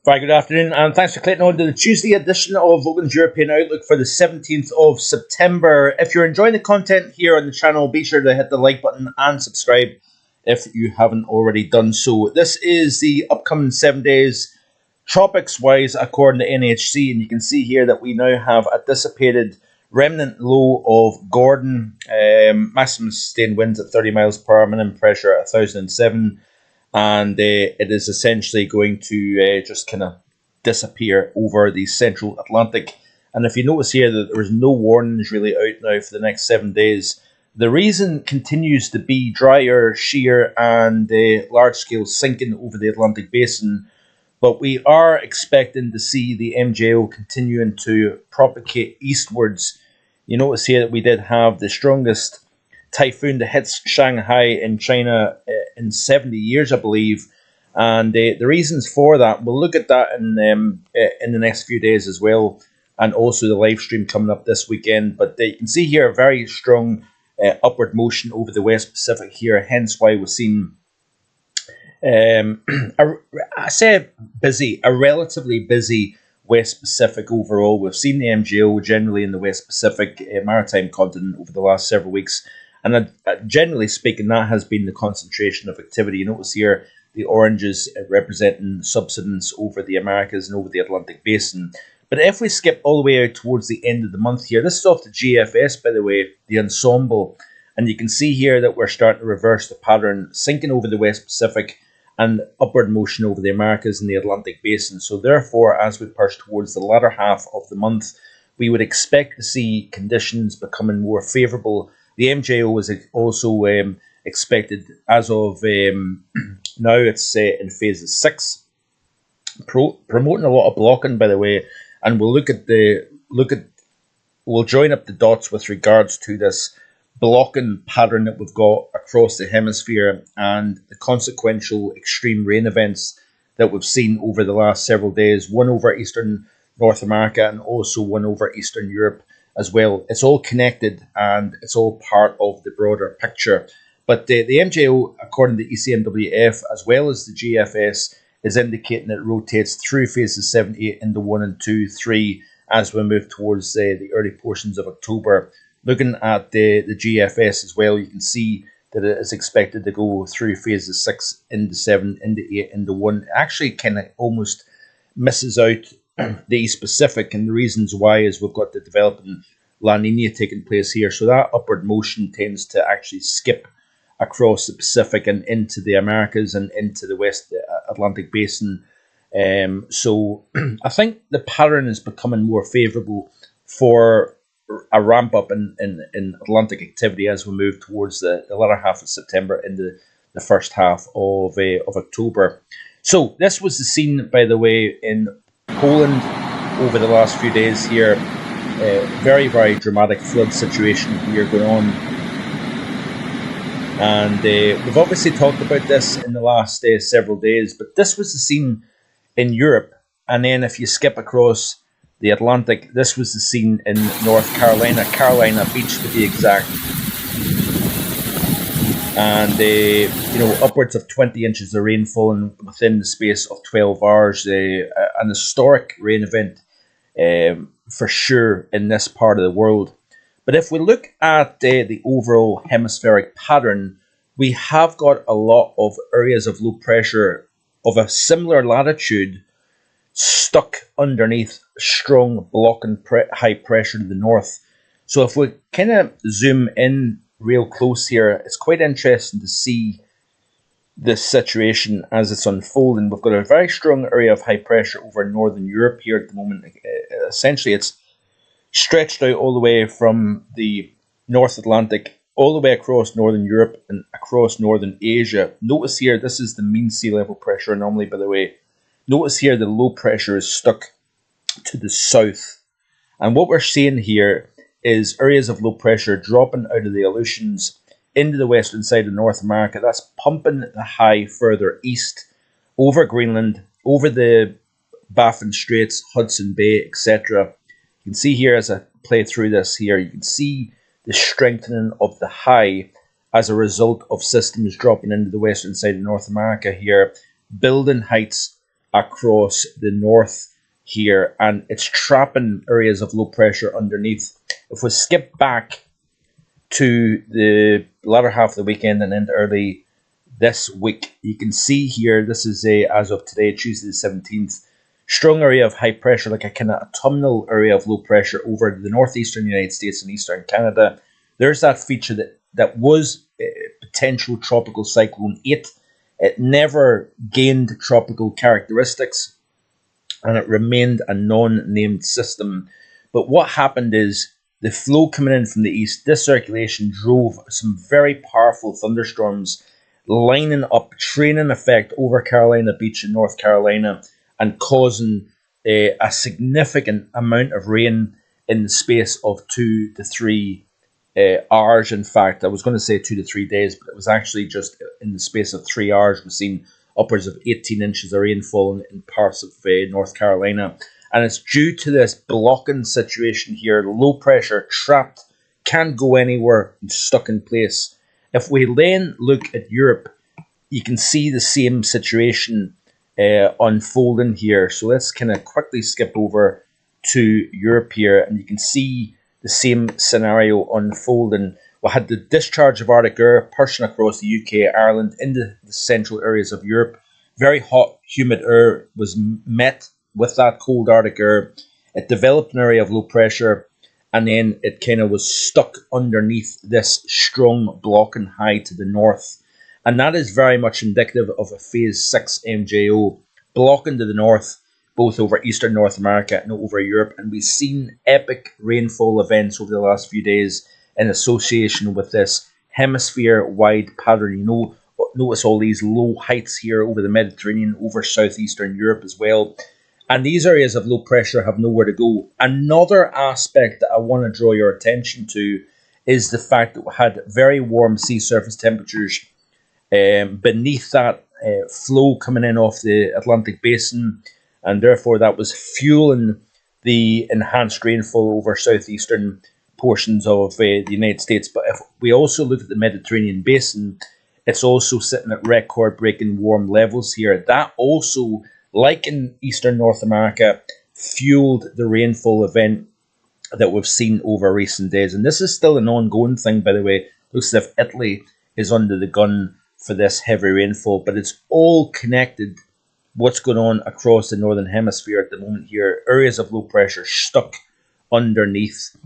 Very good afternoon, and thanks for clicking on to the Tuesday edition of Vogan's European Outlook for the 17th of September. If you're enjoying the content here on the channel, be sure to hit the like button and subscribe if you haven't already done so. This is the upcoming 7 days tropics-wise according to NHC, and you can see here that we now have a dissipated remnant low of Gordon, maximum sustained winds at 30 miles per hour, minimum pressure at 1,007. And it is essentially going to just kind of disappear over the central Atlantic. And if you notice here that there is no warnings really out now for the next 7 days, the reason continues to be drier, shear, and large-scale sinking over the Atlantic basin. But we are expecting to see the MJO continuing to propagate eastwards. You notice here that we did have the strongest typhoon that hits Shanghai in China in 70 years, I believe. And the reasons for that, we'll look at that in the next few days as well, and also the live stream coming up this weekend. But you can see here a very strong upward motion over the West Pacific here, hence why we've seen a relatively busy West Pacific overall. We've seen the MJO generally in the West Pacific maritime continent over the last several weeks. And generally speaking, that has been the concentration of activity. You notice here the oranges representing subsidence over the Americas and over the Atlantic basin. But if we skip all the way out towards the end of the month here, this is off the GFS, by the way, the ensemble. And you can see here that we're starting to reverse the pattern, sinking over the West Pacific and upward motion over the Americas and the Atlantic basin. So therefore, as we push towards the latter half of the month, we would expect to see conditions becoming more favourable. The MJO is also expected as of now. It's in phases 6, promoting a lot of blocking, by the way. And we'll we'll join up the dots with regards to this blocking pattern that we've got across the hemisphere and the consequential extreme rain events that we've seen over the last several days. One over eastern North America and also one over Eastern Europe as well. It's all connected and it's all part of the broader picture. But the MJO, according to ECMWF, as well as the GFS, is indicating that it rotates through phases 7, 8 into 1 and 2, 3 as we move towards the early portions of October. Looking at the GFS as well, you can see that it is expected to go through phases 6 into 7, into 8, into 1. It actually kind of almost misses out the East Pacific, and the reasons why is we've got the developing La Nina taking place here, so that upward motion tends to actually skip across the Pacific and into the Americas and into the West Atlantic basin. So I think the pattern is becoming more favourable for a ramp up in Atlantic activity as we move towards the latter half of September into the first half of October. So this was the scene, by the way, in Poland over the last few days here. Very, very dramatic flood situation here going on. And we've obviously talked about this in the last several days, but this was the scene in Europe. And then if you skip across the Atlantic, this was the scene in North Carolina, Carolina Beach to be exact. And upwards of 20 inches of rain falling within the space of 12 hours. An historic rain event for sure in this part of the world. But if we look at the overall hemispheric pattern, we have got a lot of areas of low pressure of a similar latitude stuck underneath strong blocking high pressure to the north. So if we kind of zoom in real close here, it's quite interesting to see this situation as it's unfolding. We've got a very strong area of high pressure over Northern Europe here at the moment. Essentially, it's stretched out all the way from the North Atlantic all the way across Northern Europe and across Northern Asia. Notice here, this is the mean sea level pressure anomaly, by the way. Notice here the low pressure is stuck to the south. And what we're seeing here is areas of low pressure dropping out of the Aleutians into the western side of North America. That's pumping the high further east, over Greenland, over the Baffin Straits, Hudson Bay, etc. You can see here as I play through this here, you can see the strengthening of the high as a result of systems dropping into the western side of North America here, building heights across the north here, and it's trapping areas of low pressure underneath. If we skip back to the latter half of the weekend and into early this week, you can see here, this is as of today, Tuesday the 17th, strong area of high pressure, like a kind of autumnal area of low pressure over the northeastern United States and eastern Canada. There's that feature that was potential tropical cyclone 8. It never gained tropical characteristics, and it remained a non-named system. But what happened is the flow coming in from the east, this circulation drove some very powerful thunderstorms lining up, training effect over Carolina Beach in North Carolina, and causing a significant amount of rain in the space of 2 to 3 hours. In fact, I was going to say 2 to 3 days, but it was actually just in the space of 3 hours. We've seen upwards of 18 inches of rainfall in parts of North Carolina. And it's due to this blocking situation here, low pressure, trapped, can't go anywhere, and stuck in place. If we then look at Europe, you can see the same situation unfolding here. So let's kind of quickly skip over to Europe here, and you can see the same scenario unfolding. We had the discharge of Arctic air pushing across the UK, Ireland, into the central areas of Europe. Very hot, humid air was met with that cold Arctic air. It developed an area of low pressure, and then it kind of was stuck underneath this strong blocking high to the north. And that is very much indicative of a phase 6 MJO blocking to the north, both over eastern North America and over Europe. And we've seen epic rainfall events over the last few days in association with this hemisphere-wide pattern. You know, notice all these low heights here over the Mediterranean, over southeastern Europe as well. And these areas of low pressure have nowhere to go. Another aspect that I want to draw your attention to is the fact that we had very warm sea surface temperatures beneath that flow coming in off the Atlantic basin, and therefore that was fueling the enhanced rainfall over southeastern portions of the United States. But if we also look at the Mediterranean basin, it's also sitting at record-breaking warm levels here. That also, like in eastern North America, fueled the rainfall event that we've seen over recent days. And this is still an ongoing thing, by the way. Looks as if Italy is under the gun for this heavy rainfall, but it's all connected. What's going on across the northern hemisphere at the moment here, areas of low pressure stuck underneath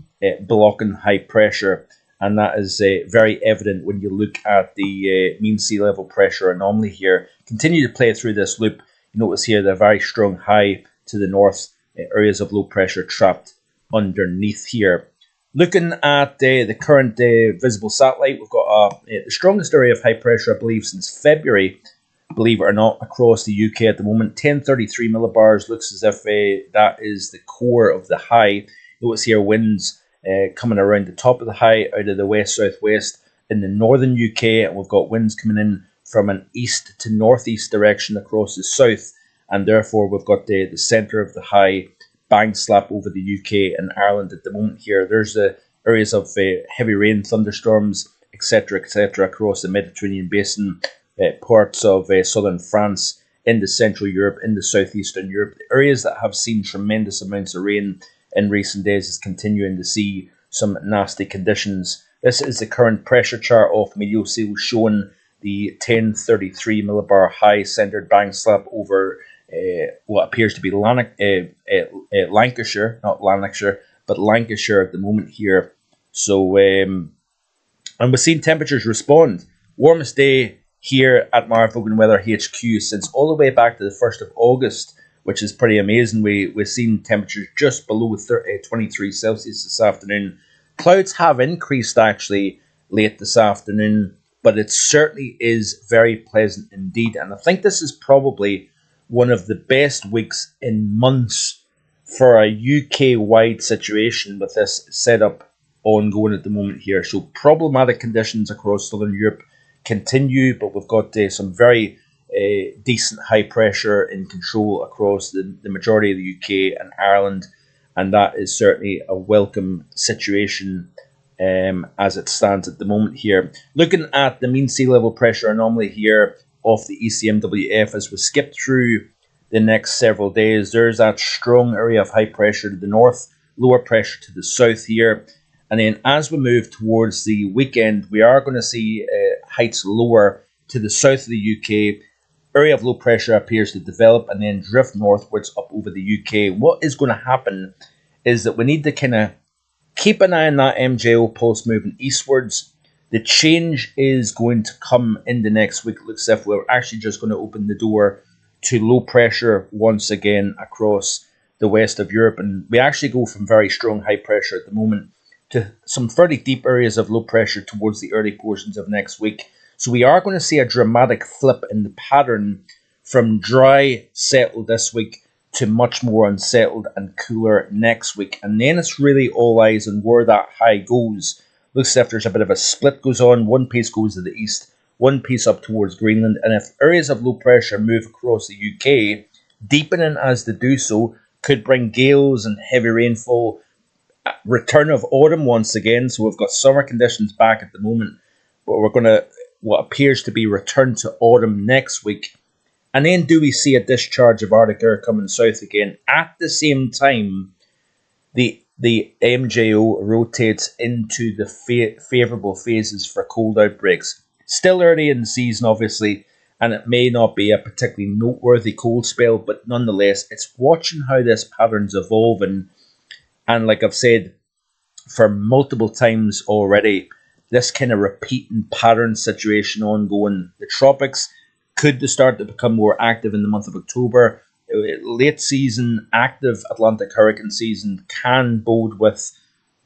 blocking high pressure, and that is very evident when you look at the mean sea level pressure anomaly here. Continue to play through this loop. You notice here the very strong high to the north, areas of low pressure trapped underneath here. Looking at the current visible satellite, we've got the strongest area of high pressure, I believe, since February, believe it or not, across the UK at the moment. 1033 millibars, looks as if that is the core of the high. Notice here winds coming around the top of the high out of the west-southwest in the northern UK, and we've got winds coming in from an east to northeast direction across the south, and therefore we've got the centre of the high bang slap over the UK and Ireland at the moment here. There's the areas of heavy rain, thunderstorms, etc., across the Mediterranean basin, parts of southern France, into Central Europe, into southeastern Europe. The areas that have seen tremendous amounts of rain in recent days is continuing to see some nasty conditions. This is the current pressure chart off Meteosil showing the 1033 millibar high centred bang slap over what appears to be Lancashire, not Lanarkshire, but Lancashire at the moment here. So, and we've seen temperatures respond. Warmest day here at Vogan Weather HQ since all the way back to the 1st of August, which is pretty amazing. We've seen temperatures just below 23 Celsius this afternoon. Clouds have increased actually late this afternoon, but it certainly is very pleasant indeed. And I think this is probably one of the best weeks in months for a UK-wide situation with this setup ongoing at the moment here. So problematic conditions across southern Europe continue, but we've got some very decent high pressure in control across the majority of the UK and Ireland, and that is certainly a welcome situation as it stands at the moment here. Looking at the mean sea level pressure anomaly here off the ECMWF as we skip through the next several days. There's that strong area of high pressure to the north, lower pressure to the south here. And then as we move towards the weekend, we are going to see heights lower to the south of the UK. Area of low pressure appears to develop and then drift northwards up over the UK. What is going to happen is that we need to kind of keep an eye on that MJO pulse moving eastwards. The change is going to come in the next week. It looks as if we're actually just going to open the door to low pressure once again across the west of Europe. And we actually go from very strong high pressure at the moment to some fairly deep areas of low pressure towards the early portions of next week. So we are going to see a dramatic flip in the pattern from dry, settled this week to much more unsettled and cooler next week. And then it's really all eyes on where that high goes. Looks as if there's a bit of a split goes on. One piece goes to the east, one piece up towards Greenland. And if areas of low pressure move across the UK, deepening as they do so could bring gales and heavy rainfall. Return of autumn once again. So we've got summer conditions back at the moment, but we're going to what appears to be return to autumn next week. And then do we see a discharge of Arctic air coming south again? At the same time, the MJO rotates into the favourable phases for cold outbreaks. Still early in the season, obviously, and it may not be a particularly noteworthy cold spell, but nonetheless, it's watching how this pattern's evolving. And like I've said for multiple times already, this kind of repeating pattern situation ongoing. The tropics could start to become more active in the month of October. Late season, active Atlantic hurricane season can bode with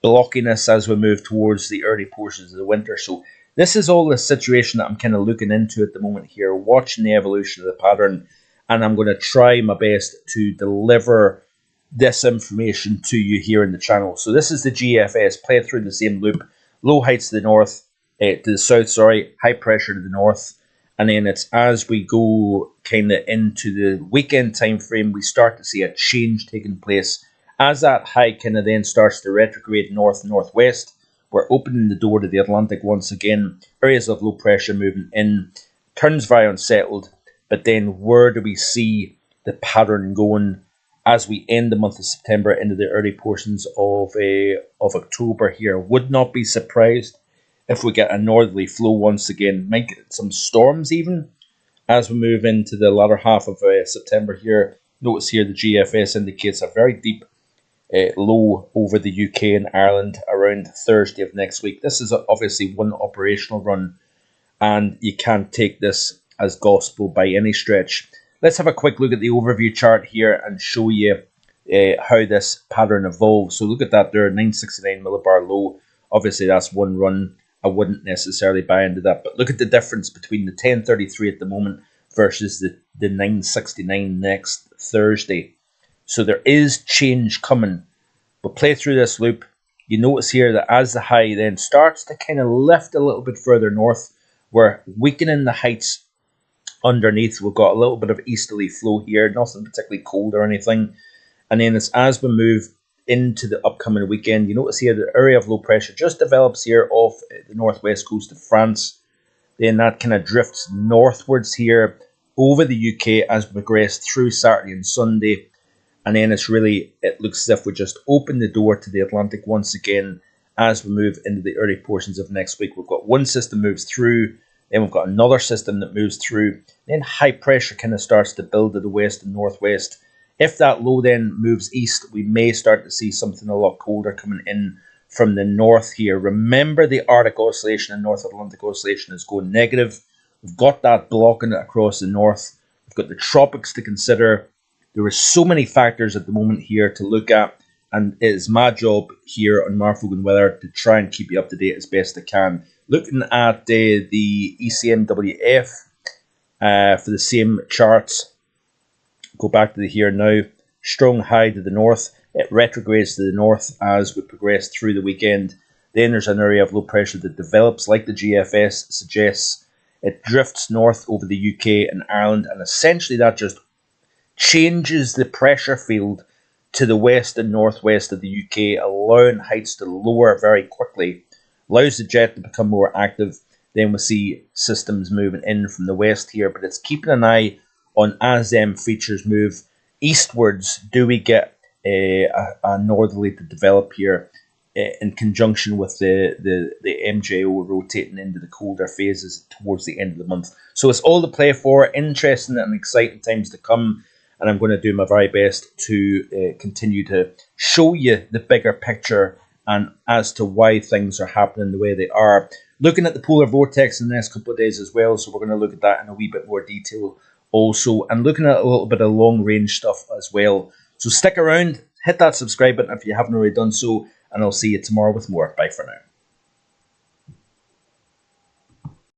blockiness as we move towards the early portions of the winter. So this is all the situation that I'm kind of looking into at the moment here, watching the evolution of the pattern, and I'm going to try my best to deliver this information to you here in the channel. So this is the GFS, played through the same loop. Low heights to the north, to the south, sorry, high pressure to the north. And then it's as we go kind of into the weekend time frame, we start to see a change taking place. As that high kind of then starts to retrograde north and northwest, we're opening the door to the Atlantic once again. Areas of low pressure moving in, turns very unsettled. But then where do we see the pattern going as we end the month of September into the early portions of October here? Would not be surprised if we get a northerly flow once again. Might get some storms even as we move into the latter half of September here. Notice here the GFS indicates a very deep low over the UK and Ireland around Thursday of next week. This is obviously one operational run, and you can't take this as gospel by any stretch. Let's have a quick look at the overview chart here and show you how this pattern evolves. So look at that there, 969 millibar low. Obviously, that's one run. I wouldn't necessarily buy into that. But look at the difference between the 1033 at the moment versus the 969 next Thursday. So there is change coming. We'll play through this loop. You notice here that as the high then starts to kind of lift a little bit further north, we're weakening the heights underneath. We've got a little bit of easterly flow here, nothing particularly cold or anything. And then it's as we move into the upcoming weekend, you notice here the area of low pressure just develops here off the northwest coast of France. Then that kind of drifts northwards here over the UK as we progress through Saturday and Sunday. And then it looks as if we just open the door to the Atlantic once again as we move into the early portions of next week. We've got one system moves through, then we've got another system that moves through. Then high pressure kind of starts to build to the west and northwest. If that low then moves east, we may start to see something a lot colder coming in from the north here. Remember, the Arctic Oscillation and North Atlantic Oscillation is going negative. We've got that blocking it across the north. We've got the tropics to consider. There are so many factors at the moment here to look at, and it is my job here on Vogan Weather to try and keep you up to date as best I can. Looking at the ECMWF for the same charts, go back to the here now. Strong high to the north. It retrogrades to the north as we progress through the weekend. Then there's an area of low pressure that develops, like the GFS suggests. It drifts north over the UK and Ireland, and essentially that just changes the pressure field to the west and northwest of the UK, allowing heights to lower very quickly. Allows the jet to become more active. Then we see systems moving in from the west here, but it's keeping an eye on as them features move eastwards, do we get a northerly to develop here in conjunction with the MJO rotating into the colder phases towards the end of the month. So it's all to play for, interesting and exciting times to come, and I'm going to do my very best to continue to show you the bigger picture and as to why things are happening the way they are. Looking at the polar vortex in the next couple of days as well, so we're going to look at that in a wee bit more detail also, and looking at a little bit of long range stuff as well. So stick around, hit that subscribe button if you haven't already done so, and I'll see you tomorrow with more. Bye for now.